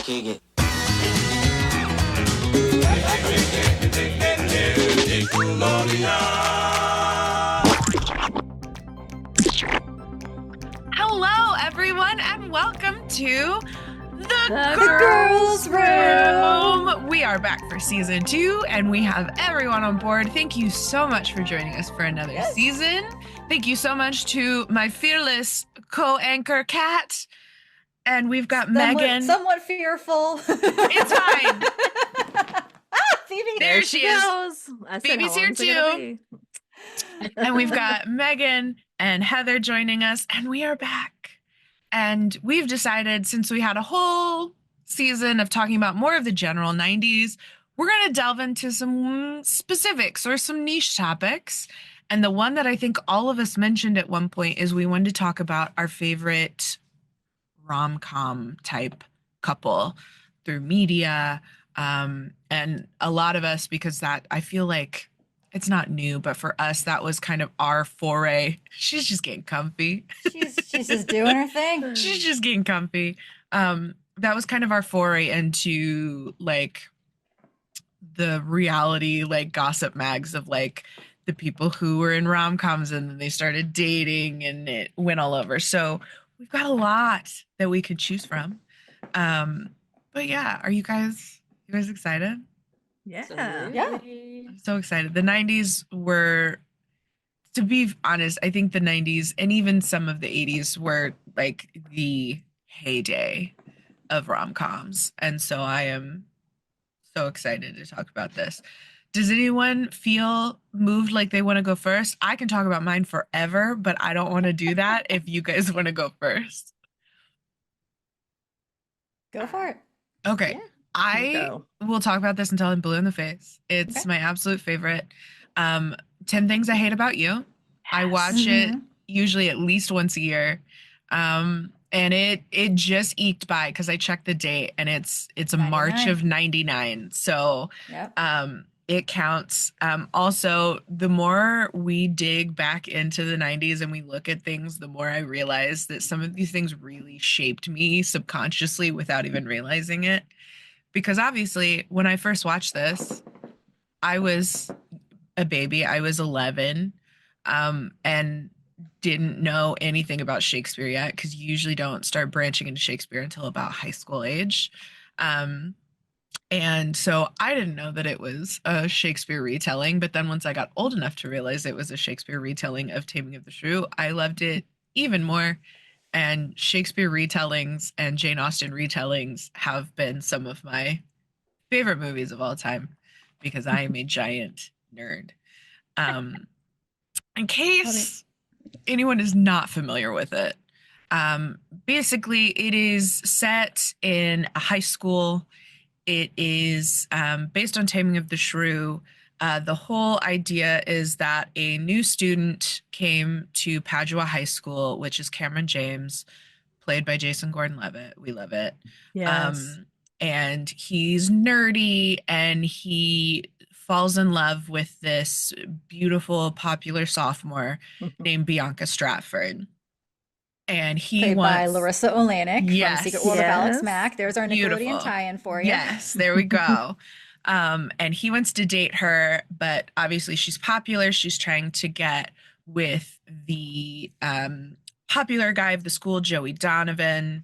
kick it. Hello, everyone, and welcome to the Girls' Room. We are back for season 2, and we have everyone on board. Thank you so much for joining us for another season. Thank you so much to my fearless co-anchor, Kat. And we've got Megan. Somewhat fearful. It's fine. Phoebe. There she is. Goes. Phoebe's here too. And we've got Megan and Heather joining us, and we are back. And we've decided, since we had a whole season of talking about more of the general 90s, we're going to delve into some specifics or some niche topics. And the one that I think all of us mentioned at one point is we wanted to talk about our favorite rom-com type couple through media. And a lot of us, because that, I feel like it's not new, but for us, that was kind of our foray. She's just getting comfy. She's just doing her thing. She's just getting comfy. That was kind of our foray into like the reality, like gossip mags of like the people who were in rom-coms and then they started dating and it went all over. So we've got a lot that we could choose from. But yeah, are you guys excited? Yeah. Yeah. I'm so excited. The 90s were, to be honest, I think the 90s and even some of the 80s were like the heyday of rom-coms. And so I am so excited to talk about this. Does anyone feel moved like they want to go first? I can talk about mine forever, but I don't want to do that if you guys want to go first. Go for it. Okay. Yeah. I will talk about this until I'm blue in the face. It's my absolute favorite. 10 Things I Hate About You. Yes. I watch it usually at least once a year. And it just eked by because I checked the date and it's a 99. March of 99. So it counts. Also, the more we dig back into the 90s and we look at things, the more I realize that some of these things really shaped me subconsciously without even realizing it. Because obviously, when I first watched this, I was a baby. I was 11 and didn't know anything about Shakespeare yet because you usually don't start branching into Shakespeare until about high school age. And so I didn't know that it was a Shakespeare retelling. But then once I got old enough to realize it was a Shakespeare retelling of Taming of the Shrew, I loved it even more. And Shakespeare retellings and Jane Austen retellings have been some of my favorite movies of all time because I am a giant nerd. In case anyone is not familiar with it, basically it is set in a high school. It is based on Taming of the Shrew. The whole idea is that a new student came to Padua High School, which is Cameron James, played by Jason Gordon-Levitt. We love it. Yes. And he's nerdy and he falls in love with this beautiful, popular sophomore named Bianca Stratford. And he played by Larissa Oleynik from Secret World of Alex Mack. There's our Nickelodeon tie-in for you. Yes, there we go. And he wants to date her, but obviously she's popular. She's trying to get with the popular guy of the school, Joey Donovan,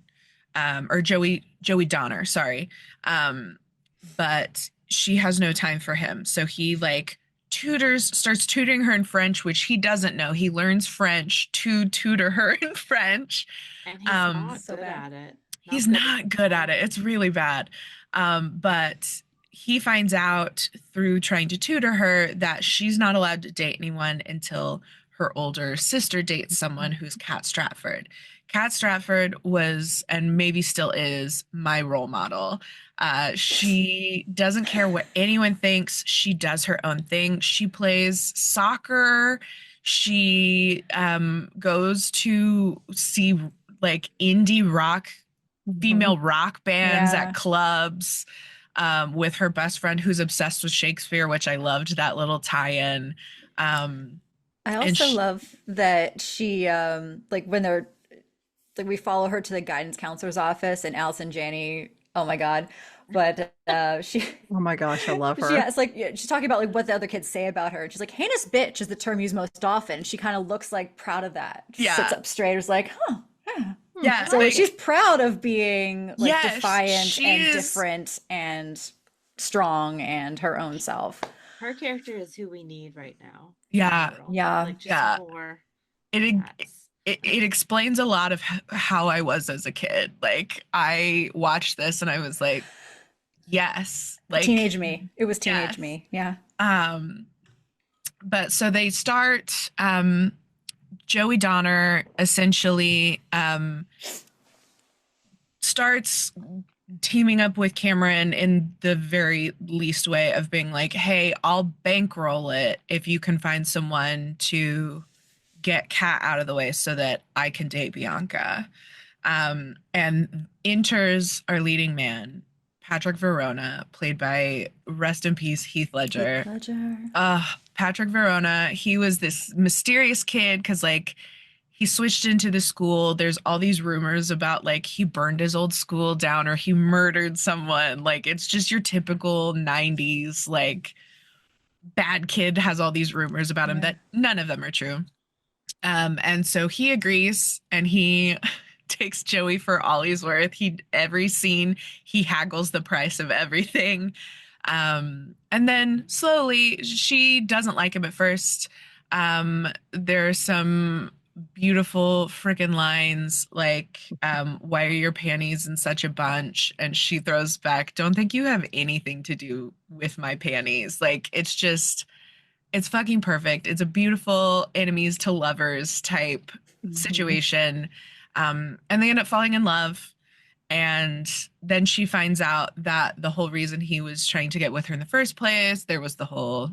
or Joey Donner, sorry. But she has no time for him. So he starts tutoring her in French, which he doesn't know. He learns French to tutor her in French. And he's not good at it. He's not good at it. It's really bad. But he finds out through trying to tutor her that she's not allowed to date anyone until her older sister dates someone who's Kat Stratford. Kat Stratford was, and maybe still is, my role model. She doesn't care what anyone thinks. She does her own thing. She plays soccer. She goes to see like indie rock, female rock bands at clubs. With her best friend who's obsessed with Shakespeare, which I loved that little tie-in. I also love that she, like when they're, like we follow her to the guidance counselor's office and Alice and Janney Oh my God. But she Oh my gosh, I love her. it's like she's talking about like what the other kids say about her. And she's like, heinous bitch is the term used most often. She kind of looks like proud of that. Just sits up straight, is like, huh. Yeah. Yeah. So like, she's proud of being like defiant and is different and strong and her own self. Her character is who we need right now. Yeah. Yeah. Like just more. It explains a lot of how I was as a kid. Like I watched this and I was like, yes, like teenage me. It was teenage yes. me. Yeah. But so they start Joey Donner essentially starts teaming up with Cameron in the very least way of being like, hey, I'll bankroll it if you can find someone to get Kat out of the way so that I can date Bianca. And enters our leading man, Patrick Verona, played by, rest in peace, Heath Ledger. Patrick Verona, he was this mysterious kid because like he switched into the school. There's all these rumors about like he burned his old school down or he murdered someone. Like it's just your typical 90s like bad kid has all these rumors about him that none of them are true. And so he agrees and he takes Joey for all he's worth. Every scene he haggles the price of everything. And then slowly she doesn't like him at first. There's some beautiful freaking lines like, why are your panties in such a bunch? And she throws back, don't think you have anything to do with my panties. Like it's fucking perfect. It's a beautiful enemies to lovers type situation. And they end up falling in love. And then she finds out that the whole reason he was trying to get with her in the first place, there was the whole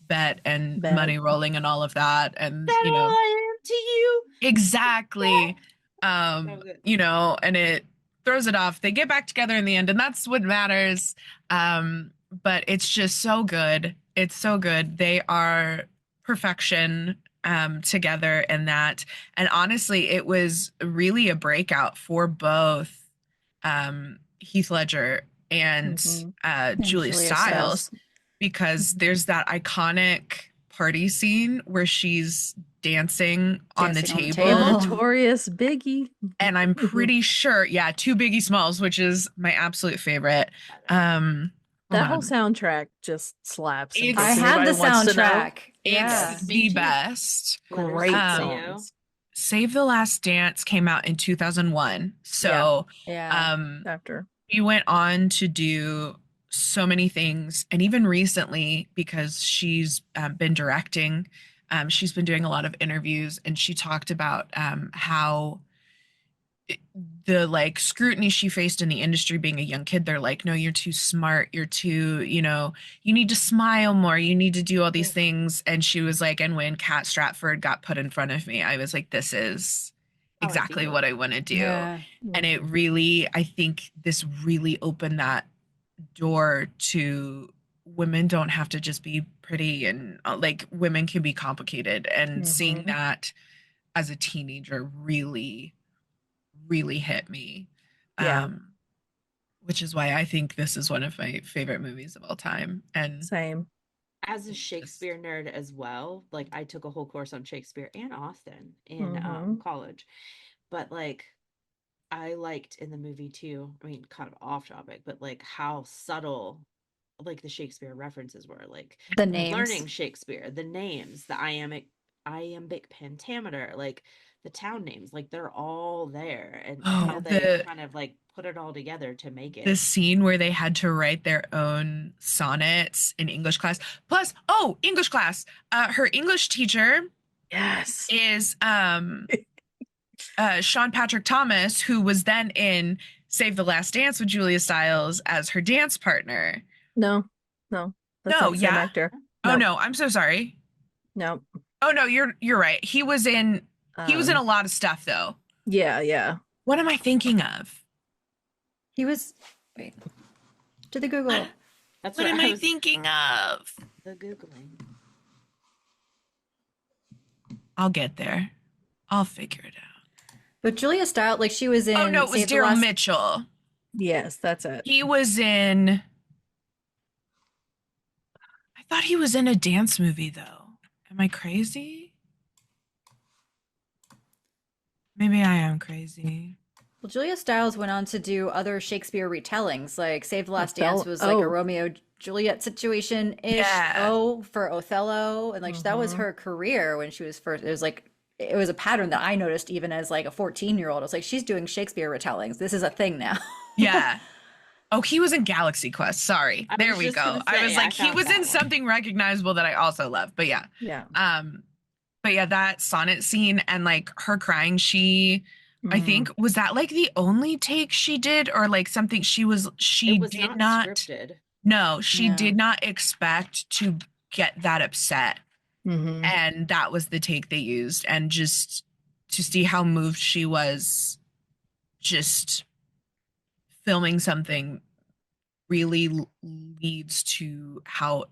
bet and money rolling and all of that. And, you know, I am to you. Exactly. You know, and it throws it off. They get back together in the end, and that's what matters. But it's just so good. It's so good. They are perfection together in that. And honestly, it was really a breakout for both Heath Ledger and Julia Stiles, because there's that iconic party scene where she's dancing on the table. Notorious Biggie. And I'm pretty sure, two Biggie Smalls, which is my absolute favorite. That whole soundtrack just slaps. I have the soundtrack. It's the best. Great songs. Save the Last Dance came out in 2001. So after we went on to do so many things. And even recently, because she's been directing, she's been doing a lot of interviews, and she talked about how the like scrutiny she faced in the industry being a young kid. They're like, no, you're too smart. You're too, you know, you need to smile more. You need to do all these things. And she was like, and when Kat Stratford got put in front of me, I was like, this is exactly what I want to do. Yeah. And it really, I think this really opened that door to women don't have to just be pretty, and like women can be complicated. And seeing that as a teenager really hit me. Which is why I think this is one of my favorite movies of all time. And same. As a Shakespeare nerd as well, like I took a whole course on Shakespeare and Austen in college. But like I liked in the movie too, I mean kind of off topic, but like how subtle like the Shakespeare references were, like the names, learning Shakespeare, the names, the iambic pentameter, like the town names, like they're all there, and how they kind of like put it all together to make it. The scene where they had to write their own sonnets in English class. Plus, English class. Her English teacher is Sean Patrick Thomas, who was then in Save the Last Dance with Julia Stiles as her dance partner. No. That's not the same actor. Oh no, I'm so sorry. No. Oh no, you're right. He was in a lot of stuff though. Yeah. What am I thinking of? He was to the Google. That's what am I thinking of? The Googling. I'll get there. I'll figure it out. But Julia Stiles, like she was in. Oh no, it was Daryl Mitchell. Yes, that's it. He was in. I thought he was in a dance movie though. Am I crazy? Maybe I am crazy. Well, Julia Stiles went on to do other Shakespeare retellings, like Save the Last Dance was like a Romeo Juliet situation ish. Yeah. For Othello, and like that was her career when she was first. It was a pattern that I noticed even as like a 14-year-old. I was like, she's doing Shakespeare retellings. This is a thing now. Yeah. Oh, he was in Galaxy Quest. Sorry. There we go. I was like, he was in something recognizable that I also love. But yeah. Yeah. But yeah, that sonnet scene and like her crying, I think, was that like the only take she did, or like something she did not scripted. No, she did not expect to get that upset. And that was the take they used. And just to see how moved she was just filming something really leads to how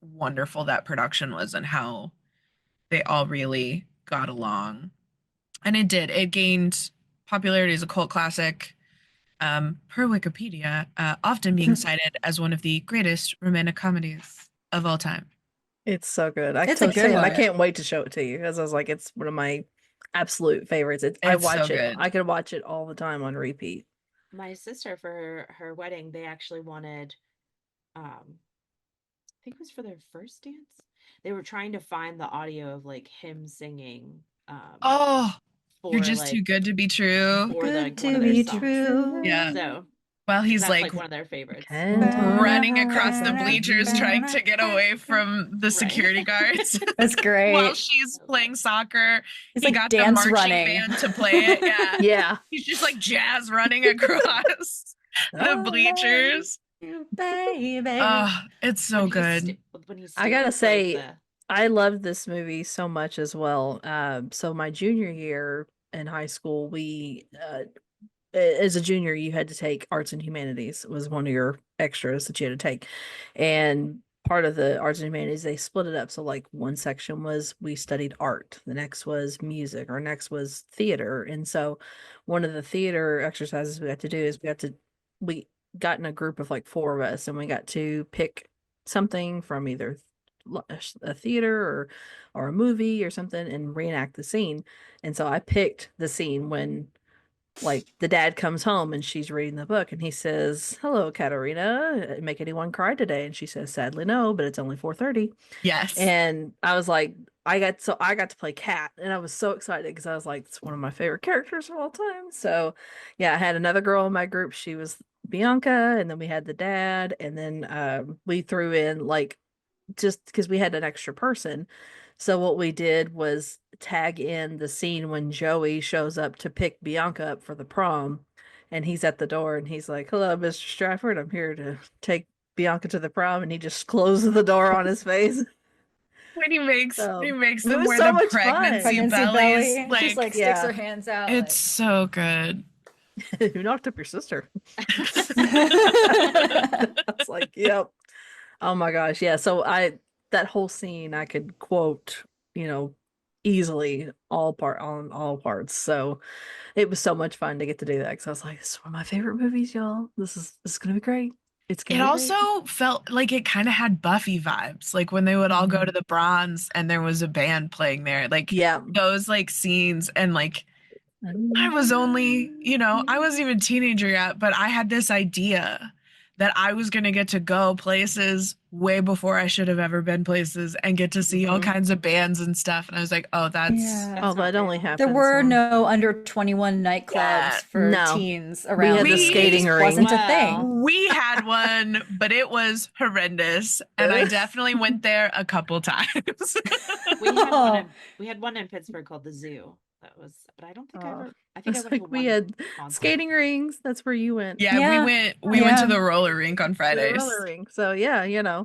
wonderful that production was and how they all really got along. And it did. It gained popularity as a cult classic, per Wikipedia, often being cited as one of the greatest romantic comedies of all time. It's so good. I can't wait to show it to you, because I was like, it's one of my absolute favorites. I watch it. I could watch it all the time on repeat. My sister, for her wedding, they actually wanted, I think it was for their first dance. They were trying to find the audio of like him singing. You're just too good to be true. Good to be true. Yeah. So well, he's like one of their favorites. Running across the bleachers trying to get away from the security guards. That's great. While she's playing soccer. He's he like got dance the marching running. band to play it. Yeah. Yeah. He's just like jazz running across the bleachers. Baby. Oh, it's so good. I gotta say, I loved this movie so much as well. So my junior year in high school, we as a junior, you had to take arts and humanities. It was one of your extras that you had to take. And part of the arts and humanities, they split it up. So like one section was we studied art. The next was music. Our next was theater. And so one of the theater exercises we got to do is we got in a group of like 4 of us, and we got to pick something from either a theater or a movie or something and reenact the scene. And so I picked the scene when like the dad comes home and she's reading the book and he says, "Hello, Katerina. Make anyone cry today?" And she says, "Sadly, no, but it's only 4:30." Yes. And I was like, I got to play Kat, and I was so excited because I was like, it's one of my favorite characters of all time. So yeah, I had another girl in my group. She was Bianca, and then we had the dad, and then we threw in like, just because we had an extra person. So what we did was tag in the scene when Joey shows up to pick Bianca up for the prom, and he's at the door and he's like, "Hello, Mr. Stratford. I'm here to take Bianca to the prom," and he just closes the door on his face. When he makes them wear so the pregnancy bellies. Like, she like sticks her hands out. It's so good. Who knocked up your sister? I was like, yep. Oh my gosh. Yeah. So that whole scene I could quote, easily on all parts. So it was so much fun to get to do that, because I was like, this is one of my favorite movies, y'all. This is gonna be great. It also felt like it kind of had Buffy vibes, like when they would all go to the Bronze and there was a band playing there, like those like scenes. And like I was only, I wasn't even a teenager yet, but I had this idea that I was going to get to go places way before I should have ever been places and get to see all kinds of bands and stuff. And I was like, oh, that's that only happened. There were no under 21 nightclubs for teens around. We had the skating rink. Wasn't a thing. We had one, but it was horrendous. And I definitely went there a couple times. We had one in Pittsburgh called the Zoo. That was, but I don't think I ever. I think we had skating rings. That's where you went. Yeah. We went to the roller rink on Fridays. The roller rink. So I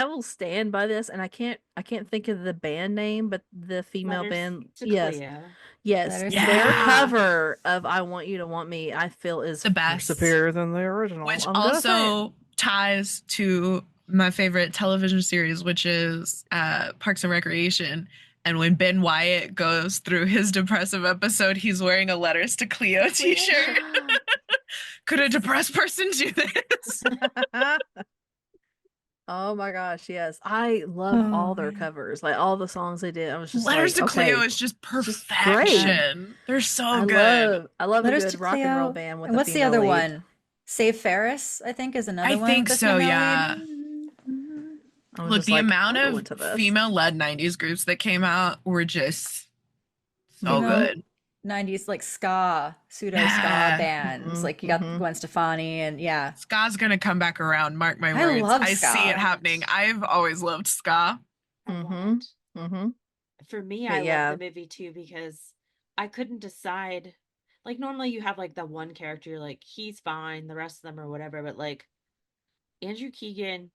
will stand by this, and I can't think of the band name, but the female band, yes, their cover of "I Want You to Want Me," I feel is the best, superior than the original, which also ties to my favorite television series, which is Parks and Recreation. And when Ben Wyatt goes through his depressive episode, he's wearing a Letters to Cleo t-shirt. Could a depressed person do this? Oh my gosh, yes. I love all their covers. Like all the songs they did. I was just Letters like, to Cleo okay, is just it's just great. perfection. They're so good. I love a Letters to good rock and roll Cleo. band with And a what's the female other lead. one? Save Ferris, I think, is I another one think with the so, female yeah. lead. I was Look, just the like, amount I'm of going to this. female-led 90s groups that came out were just so Female good. 90s like ska, pseudo ska Yeah. bands. Like you got Gwen Stefani and yeah. Ska's gonna come back around, mark my I words. love I ska. see it happening. I've always loved ska. For me, But I yeah. love the movie too because I couldn't decide. Like normally you have like the one character, you're like he's fine, the rest of them or whatever, but like Andrew Keegan,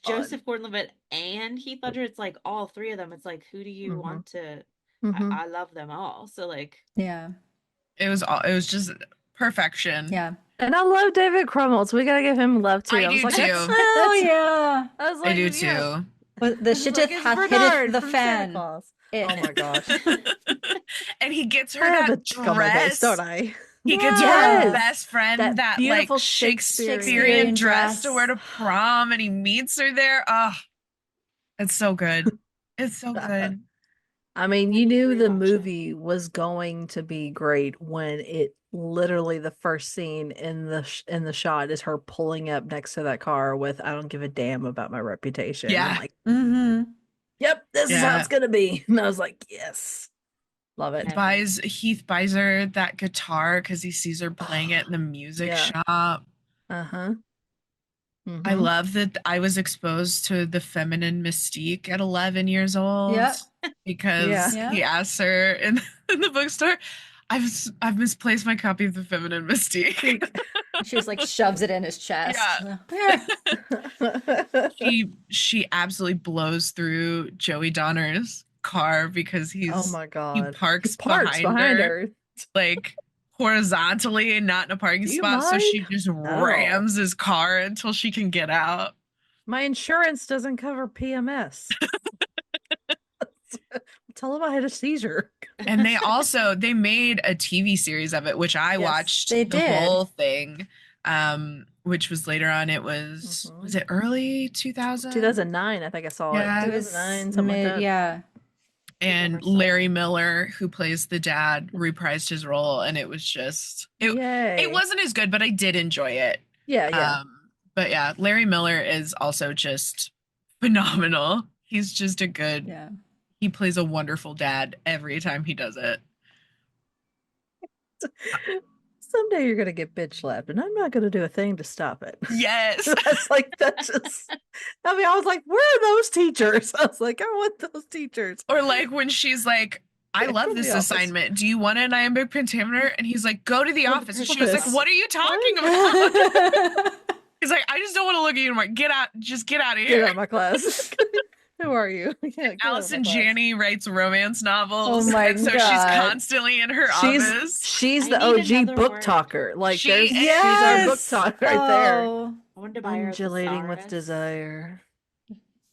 Joseph Gordon-Levitt, and Heath Ledger, it's like all three of them. It's like who do you want to? I love them all. So like, yeah, it was just perfection. yeah. And I love David Crumble, so we gotta give him love too. I was do like, too. Oh yeah. I was like, I do yes. too. But the shit Like, hath Bernard hitteth the from fan. Santa Claus. Oh my gosh. And he gets her I have that a chick on my face, dress. don't I? He gets her Yes. best friend that beautiful like Shakespearean dress to wear to prom, and he meets her there. Oh, it's so good. It's so good. I mean, you knew the movie was going to be great when it literally the first scene in the shot is her pulling up next to that car with "I don't give a damn about my reputation." Yeah. I'm like, yep, this is how it's gonna be. And I was like, yes, love it. Heath buys her that guitar because he sees her playing it in the music shop. I love that I was exposed to the feminine mystique at 11 years old. Yep. Because he asks her in the bookstore, I've misplaced my copy of the feminine mystique. She was like shoves it in his chest. Yeah. She absolutely blows through Joey Donner's car because he parks behind her. Like horizontally and not in a parking spot, so she just rams his car until she can get out. My insurance doesn't cover PMS. Tell him I had a seizure. And they made a TV series of it, which I watched the whole thing. Which was later on. It was it early 2000? 2009, I think I saw it. 2009, something like that. Yeah. And Larry Miller, who plays the dad, reprised his role, and it was just it wasn't as good, but I did enjoy it. Yeah. But yeah, Larry Miller is also just phenomenal. He's just a good he plays a wonderful dad every time he does it. Someday you're gonna get bitch slapped, and I'm not gonna do a thing to stop it. Yes. That's just I mean, I was like, where are those teachers? I was like, I want those teachers. Or like when she's like, I love this assignment. Do you want an iambic pentameter? And he's like, go to the office. And she was like, what are you talking about? He's like, I just don't want to look at you anymore. Get out. Just get out of here. Get out of my class. Who are you? Allison Janney writes romance novels. Oh my God. So she's constantly in her office. She's the OG book talker. Like she's our book talker right there. I wanted to buy her Undulating with desire.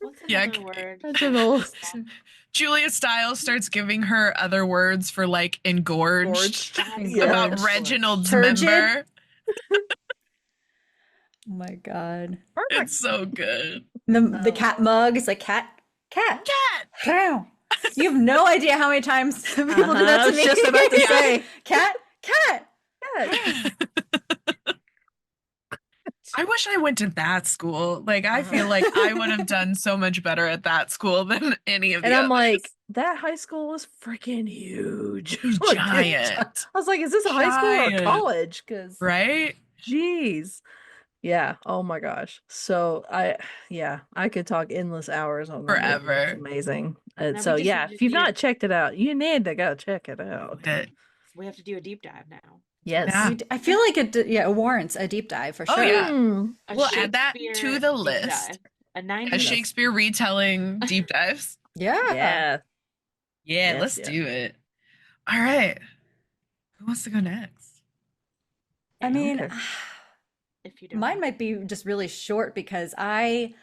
What's another word? That's an old... Julia Stiles starts giving her other words for like engorged. About Reginald's member. Oh my God. It's so good. The cat mug is like cat. You have no idea how many times people do that to me. I was just about to say cat. I wish I went to that school. Like, I feel like I would have done so much better at that school than any of the others. I'm like, that high school was freaking huge. Giant. I was like, is this a high school or college? Right? Jeez. Yeah. Oh my gosh. So I could talk endless hours on that. Forever. It's amazing. So yeah, if you've not checked it out, you need to go check it out. We have to do a deep dive now. Yes. Yeah. I feel like it warrants a deep dive for sure. Oh yeah. We'll add that to the list. A Shakespeare retelling deep dives. Yeah. Yeah, let's do it. All right. Who wants to go next? I mean, if you don't. Mine might be just really short because I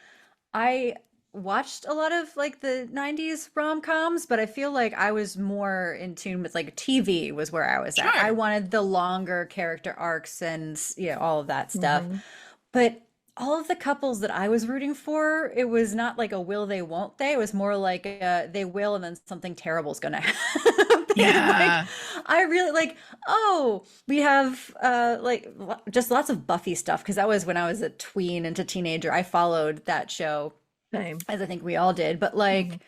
watched a lot of like the 90s rom-coms, but I feel like I was more in tune with like TV was where I was at. I Sure. wanted the longer character arcs and all of that stuff. Mm-hmm. But all of the couples that I was rooting for, it was not like a will they, won't they. It was more like they will, and then something terrible is gonna happen. Like, Yeah. I really like, oh, we have like just lots of Buffy stuff because that was when I was a tween into teenager. I followed that show, Same. as I think we all did. But Mhm. like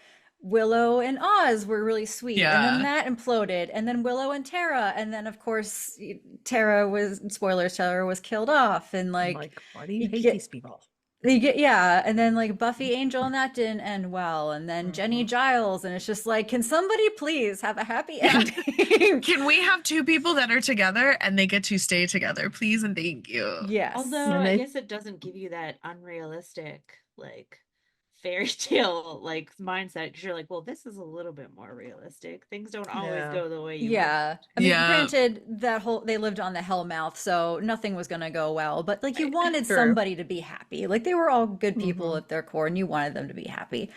Willow and Oz were really sweet, and then Yeah. that imploded, and then Willow and Tara, and then of course Tara was, spoilers, Tara was killed off, and I'm like like, why do you you hate get these people? you get yeah, and then like Buffy Angel and that didn't end well, and then Jenny Mhm. Giles, and it's just like, can somebody please have a happy Yeah. ending? Can we have two people that are together and they get to stay together, please and thank you? Yes. Although And I they guess it doesn't give you that unrealistic, like fairy tale like mindset because you're like, well, this is a little bit more realistic. Things don't always Yeah. go the way you Yeah. want. I mean, Yeah. granted, that whole they lived on the Hellmouth, so nothing was gonna go well, but like you Right. wanted True. somebody to be happy. Like they were all good people Mhm. at their core and you wanted them to be happy.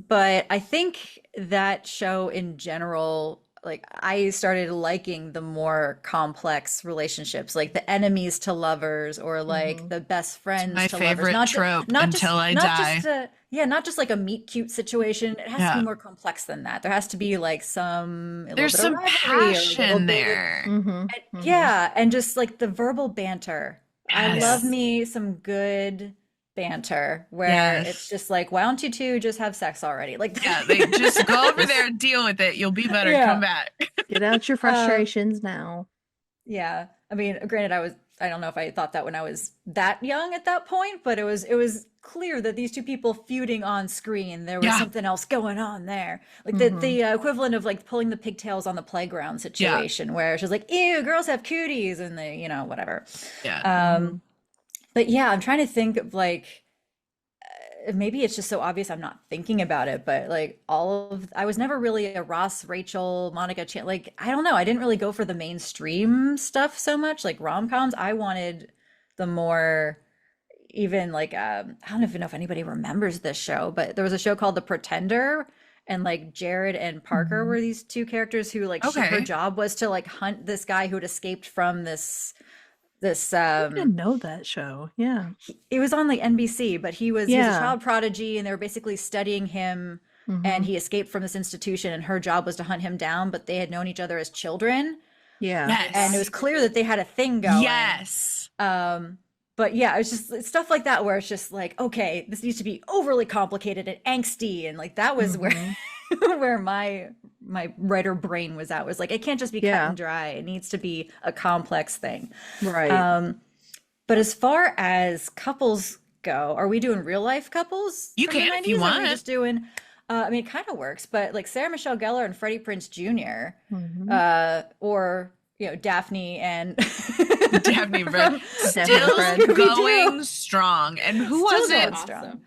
But I think that show in general, like I started liking the more complex relationships, like the enemies to lovers or like Mhm. the best It's friends my to lovers. favorite Not trope not until just I not just die. not just like a meet cute situation. It has to be Yeah. more complex than that. There has to be like a little There's bit of some rivalry or a little passion bit, there. Mhm. Mhm. yeah, and just like the verbal banter. I love Yes. me some good banter where it's Yes. just like, why don't you two just have sex already? Like, Yeah, they just go over Just there and deal with it. You'll be better. Come yeah. back. get out your Um, frustrations now. yeah. I mean, granted, I don't know if I thought that when I was that young at that point, but it was clear that these two people feuding on screen, there was Yeah. something else going on there. Like the Mhm. the equivalent of like pulling the pigtails on the playground Yeah. situation where she's like, ew, girls have cooties, and they, whatever. Yeah. Um, Mhm. but yeah, I'm trying to think of like maybe it's just so obvious I'm not thinking about it, but like I was never really a Ross, Rachel, Monica Chan. Like, I don't know. I didn't really go for the mainstream stuff so much, like rom-coms. I wanted the more even like I don't even know if anybody remembers this show, but there was a show called The Pretender, and like Jared and Parker Mhm. were these two characters who like her Okay. job was to like hunt this guy who had escaped from this I didn't know that show. Yeah. it was on like NBC, but he was a Yeah. child prodigy, and they were basically studying him, and Mhm. he escaped from this institution, and her job was to hunt him down, but they had known each other as children, Yeah. and it Yes. was clear that they had a thing going. Yes. But yeah, it's stuff like that where it's just like, okay, this needs to be overly complicated and angsty, and like that was where Mhm. where my writer brain was at, was like, it can't just be cut Yeah. and dry. It needs to be a complex thing. Right. But as far as couples go, are we doing real life couples You from the can if you 90s? Or are we want. just doing, I mean, it kind of works, but like Sarah Michelle Gellar and Freddie Prinze Jr., Mhm. or, Daphne and Daphne Bread from still Bread. Scooby-Doo. going strong. And who Still was going it? strong. Awesome.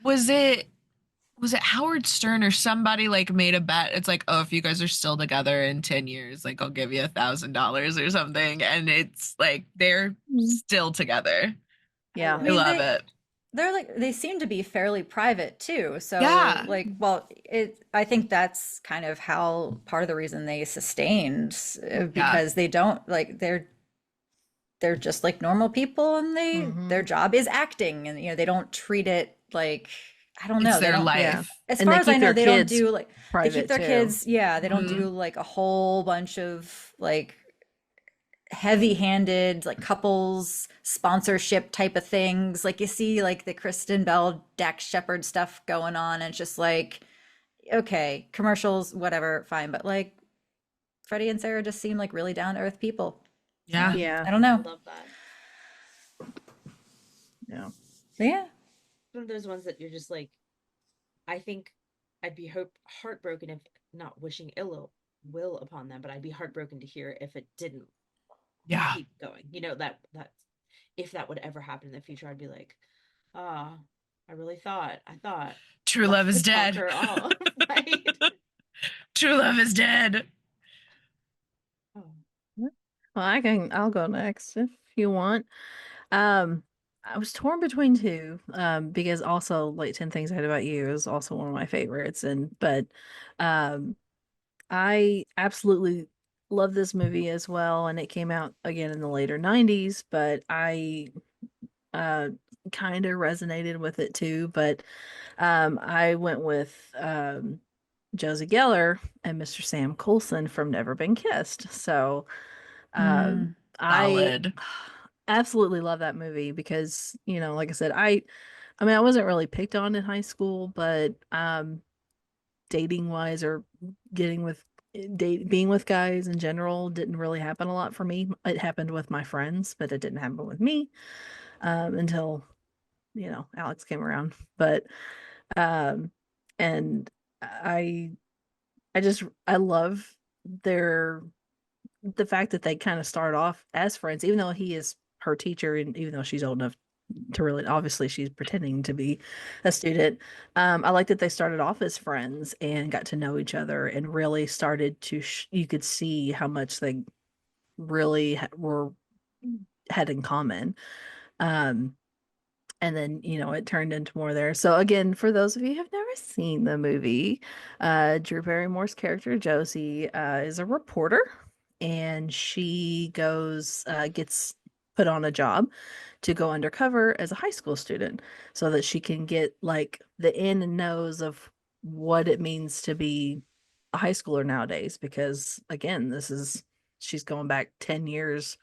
Was it Howard Stern or somebody like made a bet? It's like, oh, if you guys are still together in 10 years, like I'll give you $1,000 or something. And it's like they're Mhm. still together. Yeah. I I mean, love it. they're like, they seem to be fairly private too. So Yeah. like, well, I think that's kind of how part of the reason they sustained, because they don't like they're just like normal people, and their Mhm. job is acting, and they don't treat it like, I don't know, It's they their don't, Yeah. life. as And far they as I keep know, their they don't kids do like, they keep private their too. kids, yeah, they don't Mhm. do like a whole bunch of like heavy-handed like couples sponsorship type of things, like you see like the Kristen Bell, Dax Shepard stuff going on, and it's just like, okay, commercials, whatever, fine, but like Freddie and Sarah just seem like really down to earth people. Yeah. Yeah. I don't I know. love that. Yeah. But yeah. One of those ones that you're just like, I think I'd be heartbroken if, not wishing ill will upon them, but I'd be heartbroken to hear if it didn't Yeah. keep going. That if that would ever happen in the future, I'd be like, ah, I thought True love love is would dead. conquer all. Right? True love is dead. Oh, Well, I'll go next if you want. Um, I was torn between two, because also like 10 Things I Hate About You is also one of my favorites. And but um I absolutely love this movie as well. And it came out again in the later 90s, but I uh kind of resonated with it too. But I went with Josie Geller and Mr. Sam Coulson from Never Been Kissed. So Mm. I Solid. absolutely love that movie because, like I said, I mean, I wasn't really picked on in high school, but dating wise or getting with being with guys in general didn't really happen a lot for me. It happened with my friends, but it didn't happen with me until, Alex came around. But um and I I love their the fact that they kind of start off as friends, even though he is her teacher, and even though she's old enough to really, obviously, she's pretending to be a student. I like that they started off as friends and got to know each other and really started to, you could see how much they really were had in common. Um, and then it turned into more there. So again, for those of you who have never seen the movie, Drew Barrymore's character Josie is a reporter, and she gets put on a job to go undercover as a high school student so that she can get like the in and knows of what it means to be a high schooler nowadays, because again, she's going back 10 years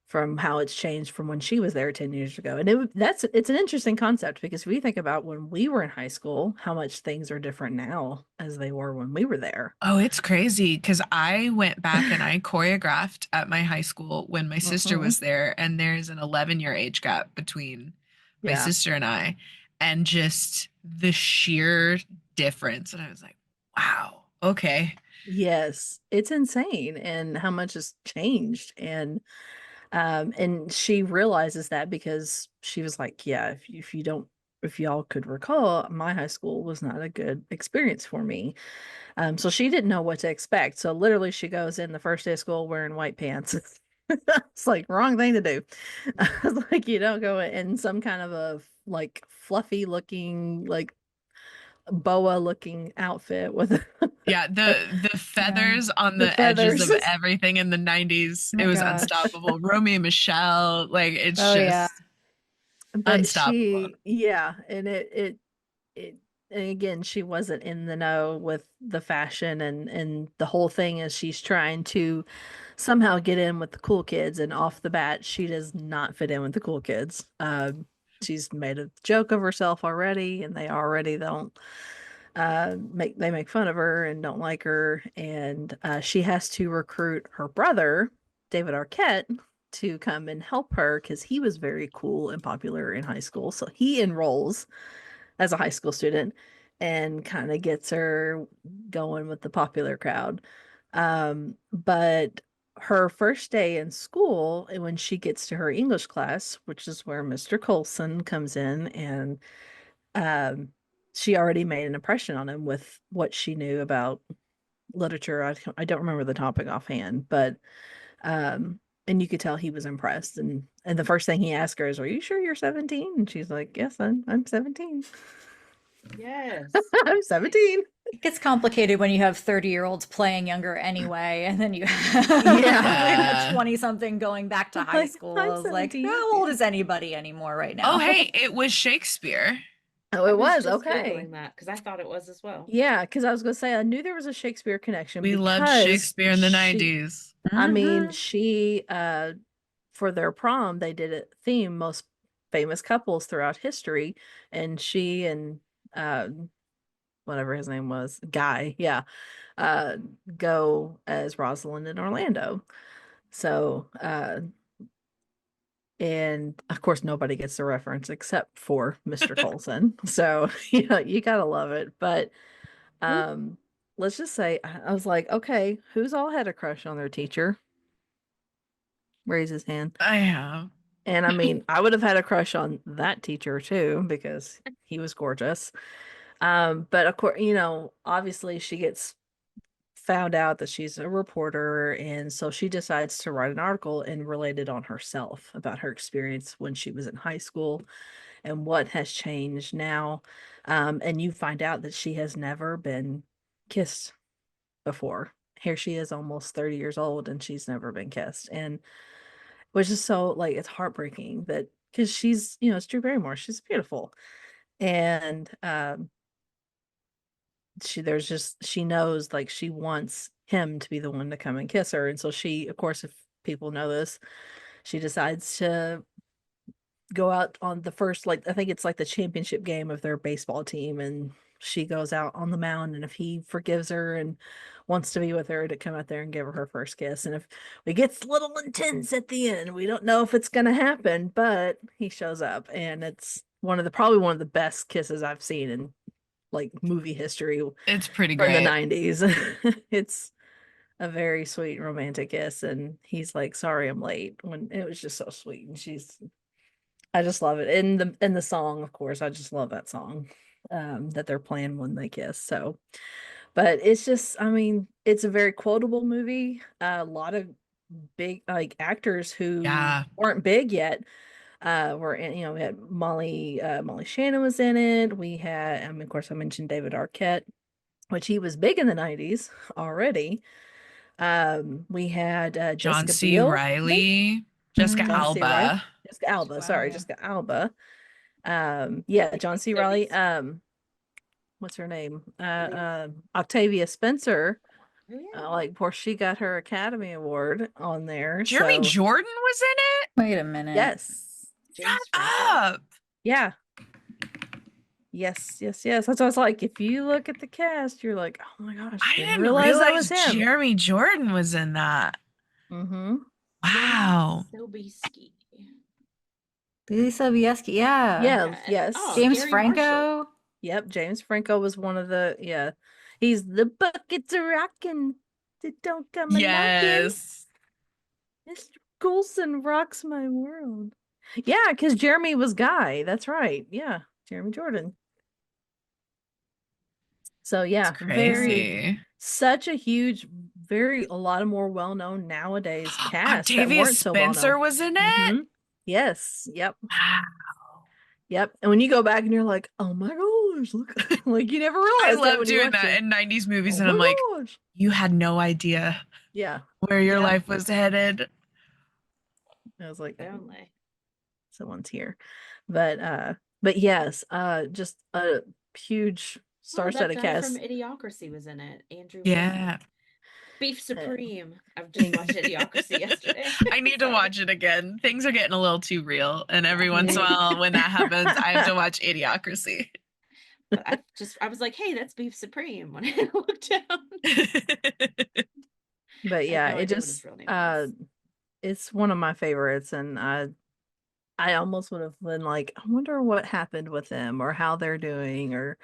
from how it's changed from when she was there 10 years ago. And it's an interesting concept, because if we think about when we were in high school, how much things are different now as they were when we were there. Oh, it's crazy because I went back and I choreographed at my high school when my sister Hmm. was there, and there's an 11-year age gap between my Yeah. sister and I, and just the sheer difference. And I was like, wow, okay. Yes, it's insane and how much has changed. And she realizes that because she was like, yeah, if you don't, if y'all could recall, my high school was not a good experience for me. So she didn't know what to expect. So literally she goes in the first day of school wearing white pants. It's like wrong thing to do. I was like, you don't go in some kind of a like fluffy looking, like boa looking outfit with Yeah, the Yeah. feathers on the the edges feathers. of everything in the 90s, Oh it my was gosh. unstoppable. Romy and Michelle, like it's Oh yeah. just But unstoppable. yeah, and it and again, she wasn't in the know with the fashion, and the whole thing is she's trying to somehow get in with the cool kids, and off the bat she does not fit in with the cool kids. She's made a joke of herself already, and they already don't make fun of her and don't like her, and she has to recruit her brother David Arquette to come and help her because he was very cool and popular in high school. So he enrolls as a high school student and kind of gets her going with the popular crowd. But her first day in school, and when she gets to her English class, which is where Mr. Colson comes in, and um, she already made an impression on him with what she knew about literature. I don't remember the topic offhand, but um, and you could tell he was impressed. And the first thing he asked her is, "Are you sure you're 17?" And she's like, "Yes, I'm 17. Yes. I'm 17." It gets complicated when you have 30-year-olds playing younger anyway, and then you have Yeah. like a Yeah. 20-something going back to high Like, school. I'm I was like, 17. how old is anybody anymore right Oh, now? hey, it was Shakespeare. Oh, I it was was just okay. Googling that because I thought it was as well. Yeah, because I was gonna say I knew there was a Shakespeare connection We loved because Shakespeare in the she, 90s. I mean, Hmm. she for their prom they did a theme most famous couples throughout history, and she and uh whatever his name was, Guy, yeah, uh go as Rosalind and Orlando. So and of course nobody gets the reference except for Mr. Colson. So you gotta love it. But um let's just say I was like, okay, who's all had a crush on their teacher? Raise his hand. I have. And I mean, I would have had a crush on that teacher too because he was gorgeous. But of course, obviously she gets found out that she's a reporter, and so she decides to write an article and relate it on herself about her experience when she was in high school and what has changed now. And you find out that she has never been kissed before. Here she is, almost 30 years old, and she's never been kissed. And which is so, like, it's heartbreaking that, because she's, it's Drew Barrymore, she's beautiful. And she knows, like, she wants him to be the one to come and kiss her. And so she, of course, if people know this, she decides to go out on the first, like, I think it's like the championship game of their baseball team, and she goes out on the mound, and if he forgives her and wants to be with her, to come out there and give her her first kiss. And if it gets a little intense at the end, we don't know if it's going to happen, but he shows up, and it's probably one of the best kisses I've seen in, like, movie history. It's pretty from great. the 90s. It's a very sweet romantic kiss, and he's like, sorry I'm late, when it was just so sweet. And I just love it. And the song, of course, I just love that song that they're playing when they kiss. So, but it's just, I mean, it's a very quotable movie. A lot of big, like, actors who weren't big yet were in. We had Molly Shannon was in it. We had, of course, I mentioned David Arquette, which he was big in the 90s already. We had John Jessica C. Biel, Riley, Jessica John C. Riley, Alba. Jessica Alba, Wow, sorry, yeah. Jessica Alba. Yeah, John C. Riley. What's her name? Octavia Spencer. Oh, yeah. Like, poor, she got her Academy Award on there. Jeremy So Jordan was in it? Wait a minute. yes, Shut up. yeah, yes. That's what I was like. If you look at the cast, you're like, oh my gosh, I didn't didn't realize that was realize him. Jeremy Jordan was in that. Mm-hmm. Wow. Sobieski. Billy Sobieski, yeah. Yes. Oh, James Gary Franco. Marshall. Yep, James Franco was one of the. He's the buckets are rocking. They don't come a knocking. Yes. Mr. Coulson rocks my world. Yeah, because Jeremy was Guy. That's right. Yeah, Jeremy Jordan. So yeah, Crazy. such a huge, a lot of more well-known nowadays cast that Octavia weren't so Spencer well-known. was in it? Mm-hmm. Yes. Yep. Wow. Yep. And when you go back and you're like, oh my gosh, look, like, you never I realized that love when you doing watch that it. in 90s movies, Oh and I'm my like, gosh. you had no idea Yeah. where your Yeah. life was headed. I was like, Only. someone's here. But yes, just a huge star-studded that guy cast. from Idiocracy was in it. Andrew Yeah. Lincoln. Beef Supreme. I've just watched Idiocracy yesterday. I need to watch it again. Things are getting a little too real, and every once in a Yeah. while, when that happens, I have to watch Idiocracy. But I was like, hey, that's Beef Supreme when I looked down. But yeah, no it idea what his just real name was. it's one of my favorites, and I almost would have been like, I wonder what happened with them, or how they're doing, or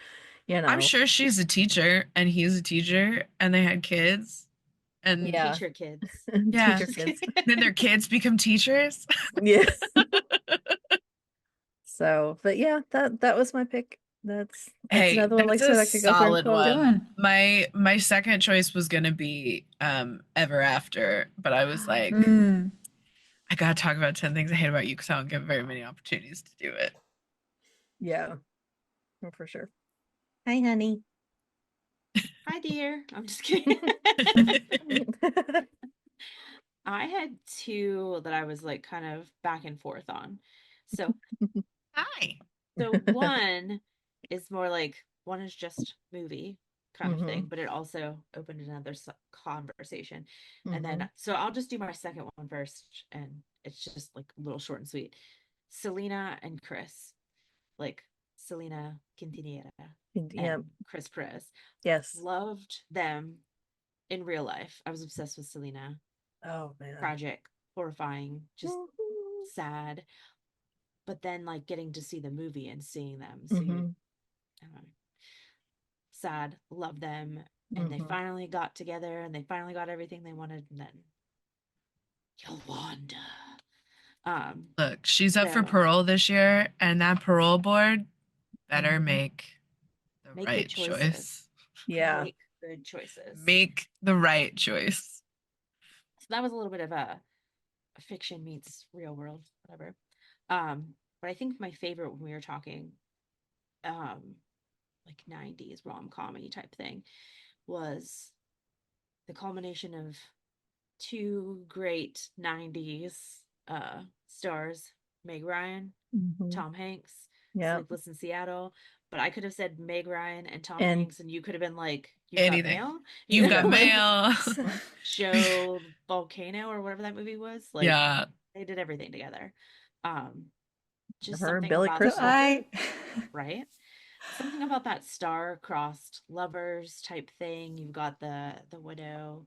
I'm sure she's a teacher and he's a teacher and they had kids. And Yeah. Teacher kids. Yeah. Teacher kids. Then their kids become teachers. Yeah. So, but yeah, that was my pick. That's Hey, another one, like that's I a said, I could go through and solid quote. one. My second choice was gonna be Ever After, but I was like, I gotta talk about 10 Things I Hate About You because I don't get very many opportunities to do it. Yeah, for sure. Hi, honey. Hi, dear. I'm just kidding. I had two that I was like kind of back and forth on. So, Hi. so one is more like, one is just movie kind of thing, but it also opened another conversation. And then, so I'll just do my second one first, and it's just like a little short and sweet. Selena and Chris, like Selena Quintanilla and Chris Perez. Yes. Loved them in real life. I was obsessed with Selena. Oh man. Tragic, horrifying, just sad. But then like getting to see the movie and seeing them. So sad, love them. And they finally got together and they finally got everything they wanted, and then Yolanda. Look, she's up for parole this year, and that parole board better make the right choice. Yeah. Like, Good choices. Make the right choice. So that was a little bit of a fiction meets real world, whatever. But I think my favorite when we were talking, like 90s rom-com-y type thing, was the culmination of two great 90s stars, Meg Ryan, Tom Hanks, Sleepless in Seattle. But I could have said Meg Ryan and Tom Hanks, and you could have been like, You've Got anything. Mail? You've Got Mail. Joe Volcano or whatever that movie was. Like, yeah. They did everything together. Just Her something Billy about Crystal. right? Something about that star-crossed lovers type thing. You've got the widow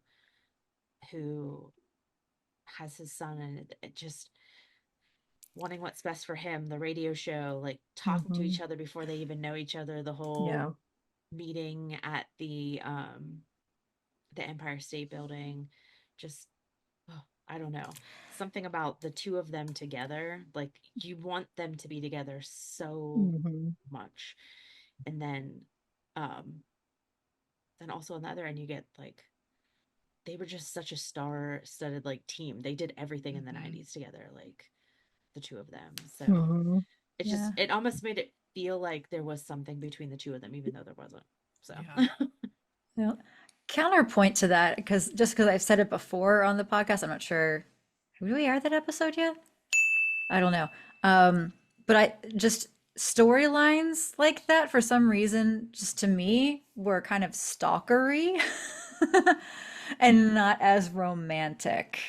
who has his son, and it just wanting what's best for him, the radio show, like talking to each other before they even know each other, the whole meeting at the Empire State Building, just I don't know, something about the two of them together, like you want them to be together so much. And then also on the other end you get like, they were just such a star-studded like team. They did everything in the 90s together, like the two of them. So it just it almost made it feel like there was something between the two of them, even though there wasn't. So counterpoint to that, because I've said it before on the podcast, I'm not sure, have we aired that episode yet? I don't know. But I just, storylines like that for some reason, just to me, were kind of stalkery and not as romantic.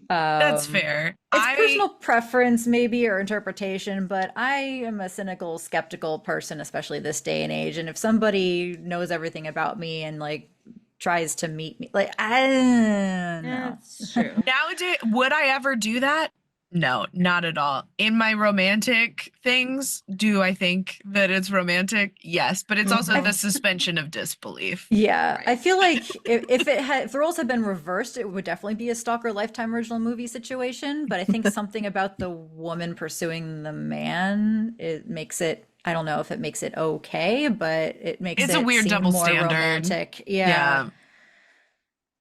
That's fair. It's personal preference maybe, or interpretation, but I am a cynical, skeptical person, especially this day and age. And if somebody knows everything about me and like tries to meet me, like, I don't know. That's true. Nowadays, would I ever do that? No, not at all. In my romantic things, do I think that it's romantic? Yes, but it's also the suspension of disbelief. Yeah, right. I feel like if the roles had been reversed, it would definitely be a Stalker Lifetime original movie situation. But I think something about the woman pursuing the man, it makes it, I don't know if it makes it okay, but it makes it's it a weird seem double more standard. Romantic. Yeah.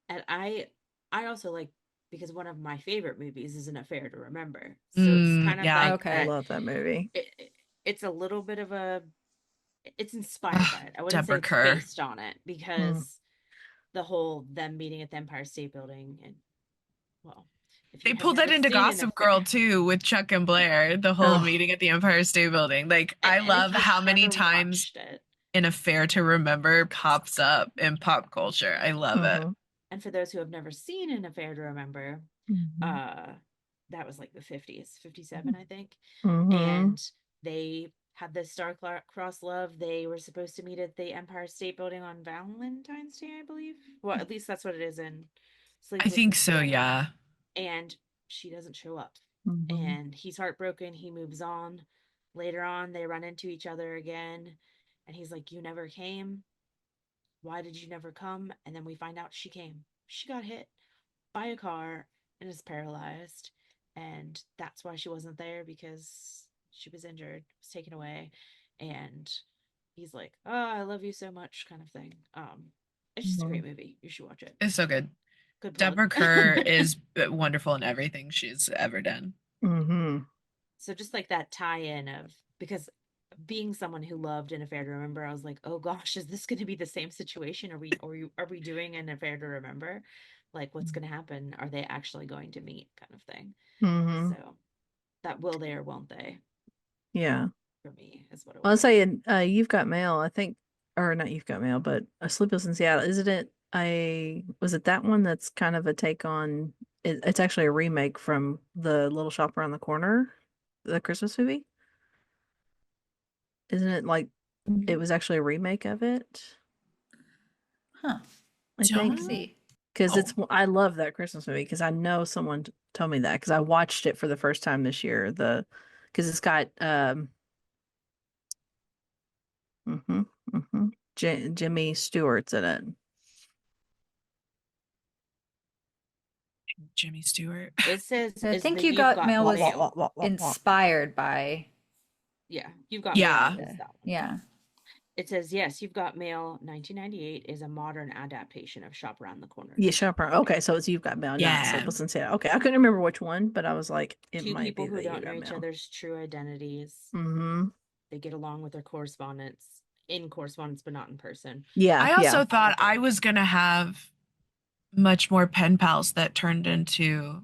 And I also like, because one of my favorite movies is An Affair to Remember. So it's kind of like, okay. I love that movie. It's a little bit of it's inspired by it. I wouldn't say it's based on it, because the whole them meeting at the Empire State Building, and well, they pulled that into Gossip Girl too with Chuck and Blair, the whole meeting at the Empire State Building. Like, I love how many times An Affair to Remember pops up in pop culture. I love it. And for those who have never seen An Affair to Remember, that was like the 50s, 57, I think. And they had this star-crossed love. They were supposed to meet at the Empire State Building on Valentine's Day, I believe. Well, at least that's what it is in Sleepless I think so, yeah. And she doesn't show up. And he's heartbroken. He moves on. Later on, they run into each other again. And he's like, you never came. Why did you never come? And then we find out she came. She got hit by a car and is paralyzed. And that's why she wasn't there, because she was injured, was taken away. And he's like, oh, I love you so much, kind of thing. It's just a great movie. You should watch it. It's so good. Good plug. Deborah Kerr is wonderful in everything she's ever done. So just like that tie-in of, because being someone who loved An Affair to Remember, I was like, oh gosh, is this going to be the same situation? Are we doing An Affair to Remember? Like, what's going to happen? Are they actually going to meet, kind of thing? So that will they or won't they? Yeah. For me is what it was. I'll say, You've Got Mail, I think, or not You've Got Mail, but Sleepless in Seattle, isn't it? Was it that one that's kind of a take on? It's actually a remake from The Little Shop Around the Corner, the Christmas movie. Isn't it like it was actually a remake of it? Huh. I think. Because I love that Christmas movie, because I know someone told me that, because I watched it for the first time this year. Because it's got Jimmy Stewart's in it. Jimmy Stewart. It says, I think You Got Mail was inspired by. Yeah, You've Got Mail. Yeah. It says, yes, You've Got Mail 1998 is a modern adaptation of Shop Around the Corner. Yeah, Shop Around. Okay, so it's You've Got Mail, not Sleepless in Seattle. Okay, I couldn't remember which one, but I was like, it Two might people be who the You don't know Got each Mail. other's true identities. They get along with their correspondence in correspondence, but not in person. Yeah, I also thought I was gonna have much more pen pals that turned into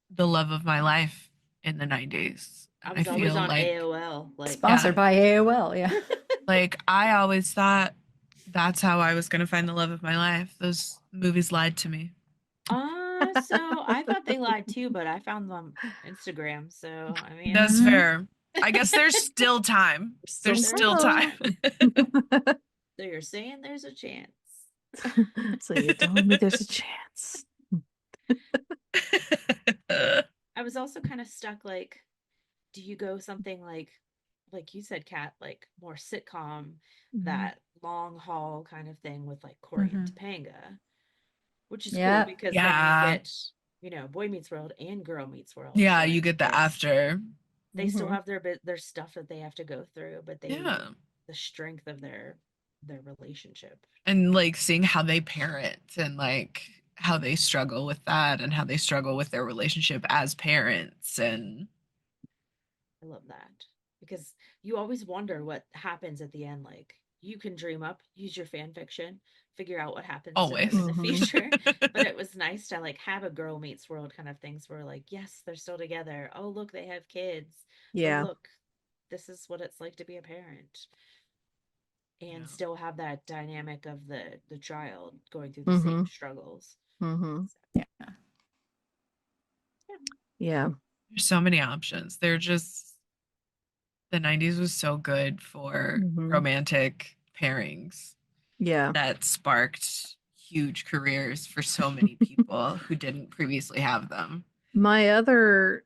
the love of my life in the 90s. I And I was always feel on like AOL. Like, Sponsored by AOL, yeah. like I always thought that's how I was gonna find the love of my life. Those movies lied to me. So I thought they lied too, but I found them on Instagram. So I mean, That's fair. I guess there's still time. There's still time. So you're saying there's a chance. So you're telling me there's a chance. I was also kind of stuck, like, do you go something like you said, Kat, like more sitcom, that long haul kind of thing with like Corey and Topanga, which is cool because then you get, you know, Boy Meets World and Girl Meets World. Yeah, you get the after. They still have their stuff that they have to go through, but they the strength of their relationship. And like seeing how they parent and like how they struggle with that and how they struggle with their relationship as parents. And I love that because you always wonder what happens at the end. Like, you can dream up, use your fan fiction, figure out what happens to them in the future. But it was nice to like have a Girl Meets World kind of things where like, yes, they're still together. Oh, look, they have kids. Yeah. Oh, look, this is what it's like to be a parent. And still have that dynamic of the child going through the same struggles. Yeah. There's so many options. They're just the 90s was so good for romantic pairings. Yeah. That sparked huge careers for so many people who didn't previously have them. My other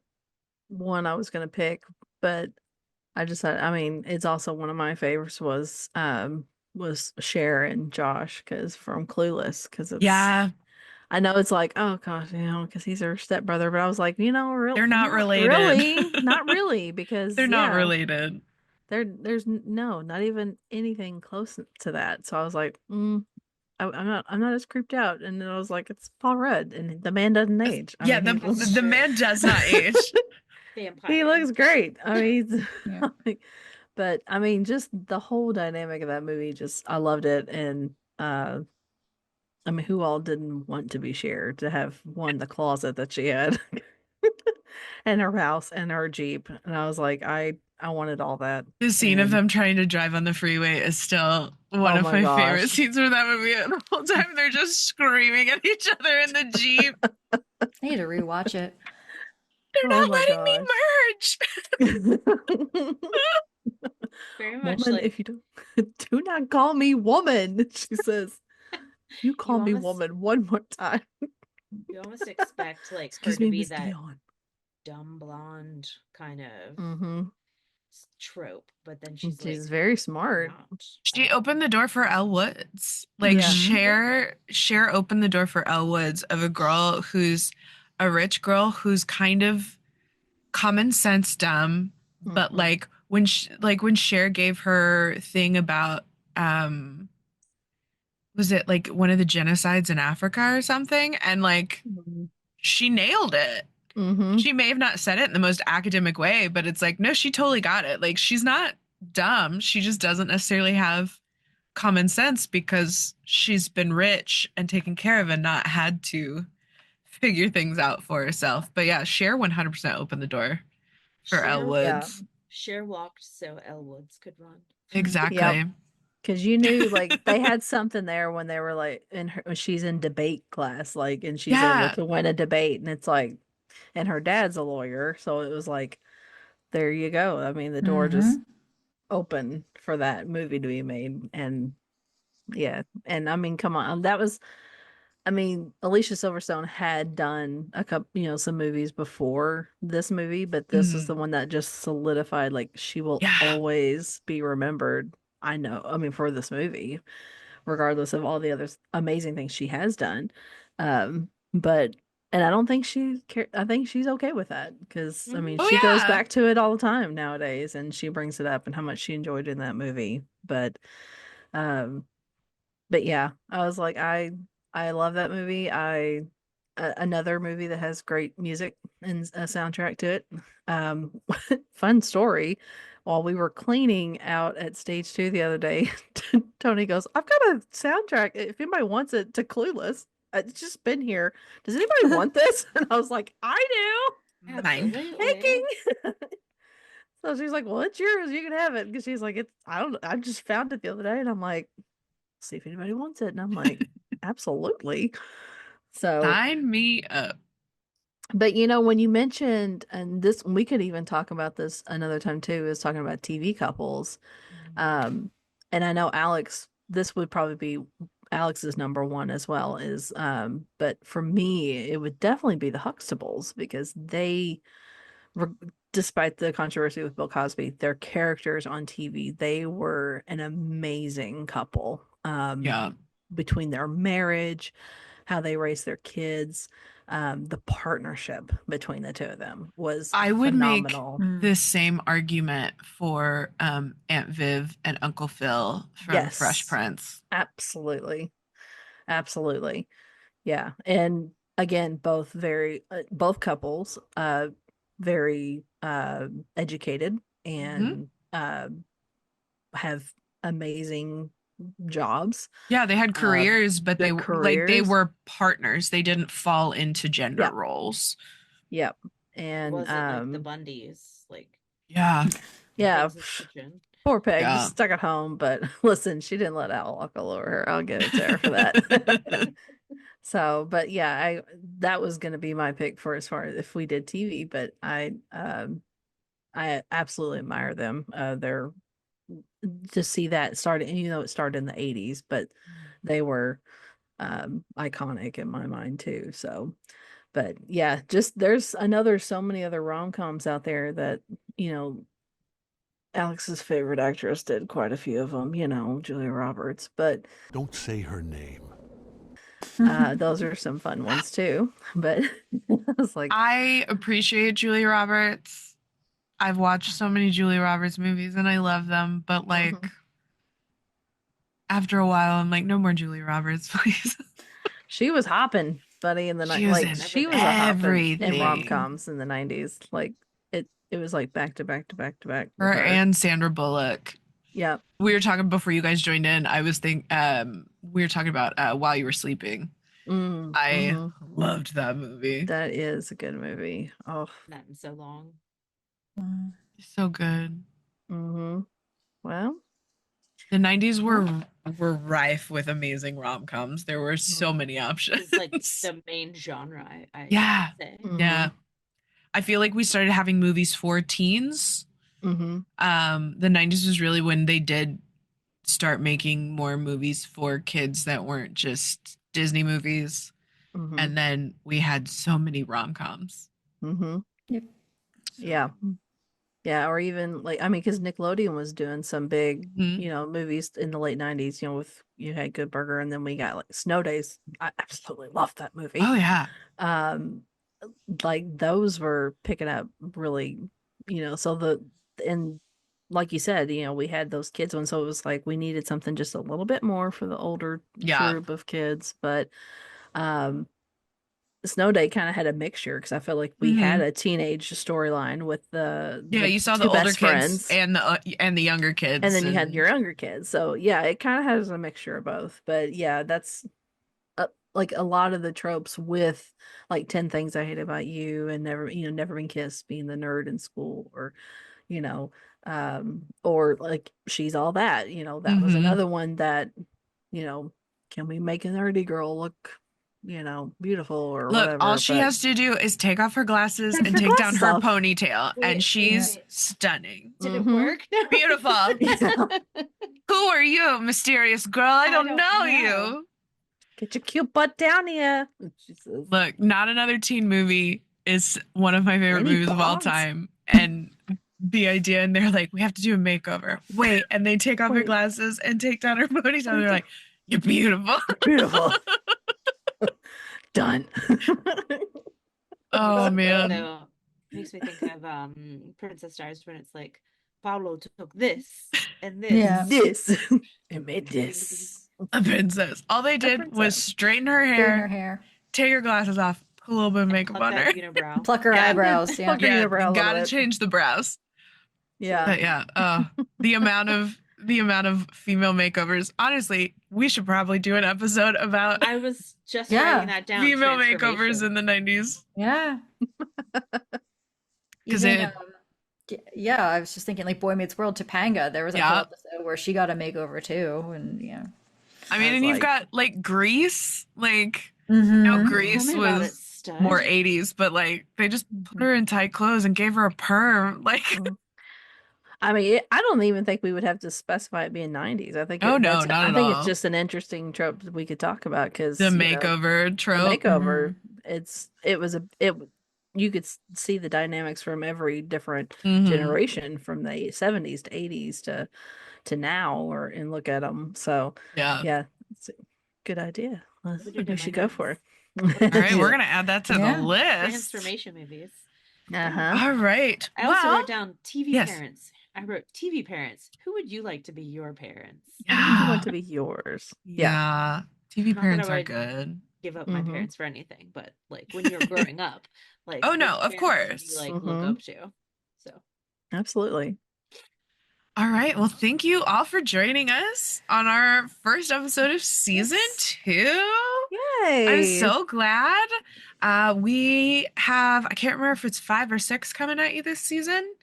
one I was going to pick, but I just had, I mean, it's also one of my favorites was Cher and Josh because from Clueless, because it's, I know it's like, oh gosh, you know, because he's her stepbrother, but I was like, you know, they're not related. Really, not really, because they're not related. There's not even anything close to that. So I was like, I'm not as creeped out. And then I was like, it's Paul Rudd, and the man doesn't age. I mean, the man does not age. Vampire. He looks great. I mean, but I mean, just the whole dynamic of that movie, just I loved it. And I mean, who all didn't want to be shared to have the closet that she had and her house and her Jeep. And I was like, I wanted all that. The scene of them trying to drive on the freeway is still one of my favorite scenes from that movie. The whole time they're just screaming at each other in the Jeep. I need to rewatch it. They're not letting me merge. Very much woman, like, if you do not call me woman, she says. You call me woman one more time. You almost expect like her to be that dumb blonde kind of trope, but then she's like, very smart. She opened the door for Elle Woods. Like Cher opened the door for Elle Woods, of a girl who's a rich girl who's kind of common sense dumb, but like when Cher gave her thing about was it like one of the genocides in Africa or something, and like she nailed it. She may have not said it in the most academic way, but it's like, no, she totally got it. Like, she's not dumb. She just doesn't necessarily have common sense because she's been rich and taken care of and not had to figure things out for herself. But yeah, Cher 100% opened the door for Elle Woods. Cher walked so Elle Woods could run. Exactly. Because you knew, like, they had something there when they were like when she's in debate class, like, and she's able to win a debate, and it's like, and her dad's a lawyer, so it was like, there you go. I mean, the door just opened for that movie to be made, and and I mean, come on, that was, I mean, Alicia Silverstone had done a couple, some movies before this movie, but this was the one that just solidified, like, she will always be remembered. I know, I mean, for this movie, regardless of all the other amazing things she has done. But And I don't think I think she's okay with that because I mean Oh she goes yeah. back to it all the time nowadays, and she brings it up and how much she enjoyed in that movie. Um, but yeah, I was like, I love that movie. Another movie that has great music and a soundtrack to it. Um, fun story. While we were cleaning out at stage 2 the other day, Tony goes, "I've got a soundtrack. If anybody wants it, to Clueless. It's just been here. Does anybody want this?" And I was like, "I do." Mine. Taking. So she's like, "Well, it's yours. You can have it." Because she's like, "It's I don't. I just found it the other day," and I'm like, "See if anybody wants it." And I'm like, "Absolutely." So, Sign me up. but you know, when you mentioned, and this, we could even talk about this another time too, is talking about TV couples. Um, and I know Alex, this would probably be Alex's number one as well, but for me, it would definitely be the Huxtables because re- despite the controversy with Bill Cosby, their characters on TV, they were an amazing couple. Yeah. Between their marriage, how they raised their kids, the partnership between the two of them was I would make phenomenal. the same argument for Aunt Viv and Uncle Phil from Fresh Yes, Prince. absolutely. Absolutely. Yeah. And again, both couples, very educated Hmm. and have amazing jobs. Yeah, they had Uh, careers, but their they careers. were partners. They didn't fall into gender Yep. roles. Yep. It And wasn't like the Bundys, like Yeah. yeah, things in the kitchen. poor Peg Yeah. stuck at home, but listen, she didn't let Al walk all over her. I'll give it to her for that. So, but yeah, I that was going to be my pick for as far as if we did TV, but I absolutely admire them. They're to see that started, you know, it started in the 80s, but they were iconic in my mind too. So, but yeah, just there's so many other rom-coms out there that, you know, Alex's favorite actress did quite a few of them, you know, Julia Roberts, but Don't say her name. those are some fun ones too. But I was like, I appreciate Julia Roberts. I've watched so many Julia Roberts movies and I love them, but like mhm. after a while I'm like, no more Julia Roberts, please. She was hopping, buddy, in the night. She was Like in she was a hopping in everything. rom-coms in the 90s. Like it was like back to back to back to back with Her her. and Sandra Bullock. Yeah. We were talking before you guys joined in. We were talking about While You Were Sleeping. I Mm-hmm. loved that movie. That is a good movie. Oh. Not in so long. So good. Mm-hmm. Well. The 90s were rife with amazing rom-coms. There were so many options. It's like the main genre, I Yeah. would say. Mm-hmm. Yeah. I feel like we started having movies for teens. Mm-hmm. The 90s was really when they did start making more movies for kids that weren't just Disney movies. Mm-hmm. And then we had so many rom-coms. Mm-hmm. Yep. So, Yeah. Yeah, or even like I mean, because Nickelodeon was doing some big, mhm. you know, movies in the late 90s, you know, with you had Good Burger and then we got like Snow Days. I absolutely loved that movie. Oh yeah. Um like those were picking up really, you know, and like you said, you know, we had those kids ones, so it was like we needed something just a little bit more for the older Yeah. group of kids, but um Snow Day kind of had a mixture because I felt like we had Mhm. a teenage storyline with Yeah, the you saw the two older best kids friends, and the younger and kids then you had and your younger kids. So yeah, it kind of has a mixture of both. But yeah, that's like a lot of the tropes with like 10 Things I Hate About You and Never Been Kissed being the nerd in school, or you know, or like She's All That. You know, that was Mhm. another one that, you know, can we make a nerdy girl look, you know, beautiful or Look, all whatever? she But has to do is take off her glasses take and her take down glasses her off. ponytail, and Wait, she's wait. stunning. Did it Mhm. work? No. Beautiful. Yeah. Who are you, mysterious girl? I don't know you. Get your cute butt down here. She says, Look, Not Another Teen Movie is one of my favorite any movies of all bongs? time. And the idea, and they're like, we have to do a makeover. Wait, and they take off her Wait. glasses and take down her ponytail. And they're like, you're beautiful. Beautiful. Done. Oh man. So makes me think of Princess Diaries when it's like Paulo took this and this. Yeah. This. It made this. A princess. All they did was princess. straighten her Straighten her hair, hair. take her glasses off, put a little bit of makeup Pluck on her. that unibrow. Pluck her Yeah. eyebrows. Yeah. Pluck her Yeah, unibrow a you little gotta bit. change the brows. Yeah. But yeah, the amount of female makeovers. Honestly, we should probably do an episode about I was just Yeah. writing that down. female makeovers transformation. in the 90s. Yeah. 'Cause Even, it- yeah, I was just thinking like Boy Meets World, Topanga. There was a Yeah. whole episode where she got a makeover too, and yeah. I mean, was and you've like- got like Grease, like Mhm. no, Tell Grease me about it, was stud. more 80s, but like they just put her in tight clothes and gave her a perm. Like, I mean, I don't even think we would have to specify it being 90s. I think Oh, no, that's, not I at think all. it's just an interesting trope that we could talk about because the makeover trope. makeover. You could see the dynamics from every different Mhm. generation from the 70s to 80s to now, and look at them. So Yeah. it's a good idea. Put it in We my should go notes. for it. All right, we're gonna add that to Yeah. the list. Transformation movies. Uh-huh. All right. I also Well, wrote down TV yes. parents. I wrote TV parents. Who would you like to be your parents? Who would you want Yeah. to be yours? Yeah. TV Not that parents I are would good. Give up my Mhm. parents for anything, but like when you're growing up, like Oh, no, which of parents do course. you, like look Mhm. up to. So Absolutely. All right. Well, thank you all for joining us on our first episode of season 2. Yay! I'm so glad. We have, I can't remember if it's 5 or 6 coming at you this season,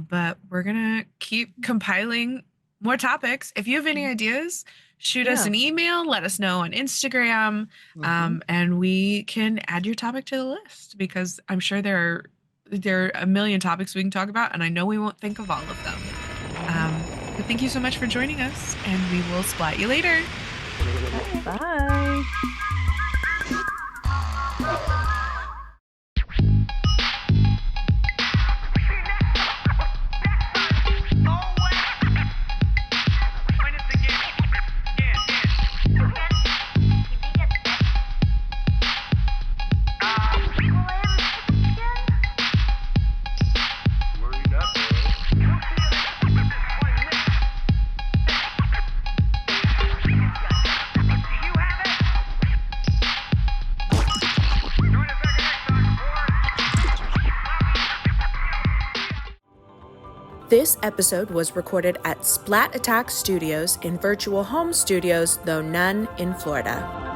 but we're going to keep compiling more topics. If you have any ideas, shoot us Yeah. an email, let us know on Instagram, and we can add your topic to the list because I'm sure there are a million topics we can talk about, and I know we won't think of all of them. But thank you so much for joining us, and we will splat you later. Bye. This episode was recorded at Splat Attack Studios in Virtual Home Studios, though none in Florida.